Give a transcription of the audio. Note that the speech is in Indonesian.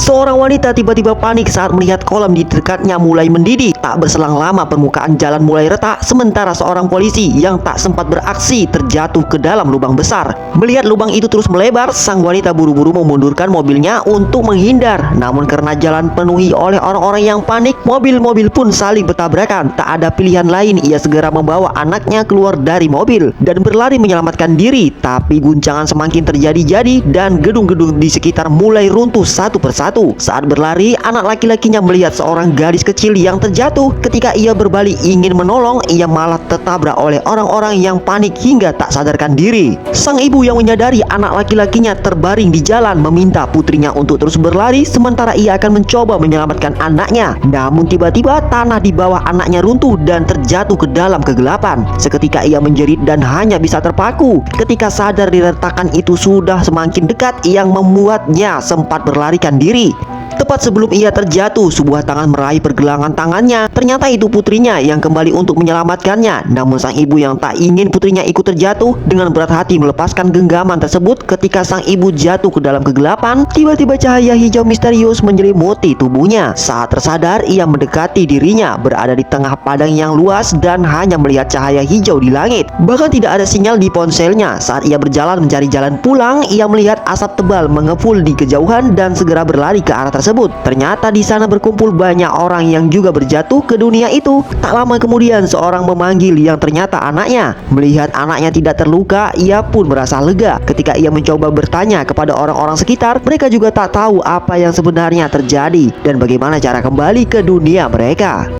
Seorang wanita tiba-tiba panik saat melihat kolam di dekatnya mulai mendidih. Tak berselang lama permukaan jalan mulai retak, sementara seorang polisi yang tak sempat beraksi terjatuh ke dalam lubang besar. Melihat lubang itu terus melebar, sang wanita buru-buru memundurkan mobilnya untuk menghindar. Namun karena jalan penuhi oleh orang-orang yang panik, mobil-mobil pun saling bertabrakan. Tak ada pilihan lain, ia segera membawa anaknya keluar dari mobil dan berlari menyelamatkan diri. Tapi guncangan semakin terjadi-jadi dan gedung-gedung di sekitar mulai runtuh satu persatu. Saat berlari, anak laki-lakinya melihat seorang gadis kecil yang terjatuh. Ketika ia berbalik ingin menolong, ia malah tertabrak oleh orang-orang yang panik hingga tak sadarkan diri. Sang ibu yang menyadari anak laki-lakinya terbaring di jalan meminta putrinya untuk terus berlari sementara ia akan mencoba menyelamatkan anaknya. Namun tiba-tiba tanah di bawah anaknya runtuh dan terjatuh ke dalam kegelapan. Seketika ia menjerit dan hanya bisa terpaku. Ketika sadar diretakan itu sudah semakin dekat yang membuatnya sempat berlarikan diri. Tepat sebelum ia terjatuh, sebuah tangan meraih pergelangan tangannya. Ternyata itu putrinya yang kembali untuk menyelamatkannya. Namun sang ibu yang tak ingin putrinya ikut terjatuh dengan berat hati melepaskan genggaman tersebut. Ketika sang ibu jatuh ke dalam kegelapan, tiba-tiba cahaya hijau misterius menyelimuti tubuhnya. Saat tersadar, ia mendekati dirinya berada di tengah padang yang luas dan hanya melihat cahaya hijau di langit. Bahkan tidak ada sinyal di ponselnya. Saat ia berjalan mencari jalan pulang, ia melihat asap tebal mengepul di kejauhan dan segera berlari ke arah tersebut. Ternyata di sana berkumpul banyak orang yang juga berjatuh ke dunia itu. Tak lama kemudian seorang memanggil yang ternyata anaknya. Melihat anaknya tidak terluka, ia pun merasa lega. Ketika ia mencoba bertanya kepada orang-orang sekitar, mereka juga tak tahu apa yang sebenarnya terjadi dan bagaimana cara kembali ke dunia mereka.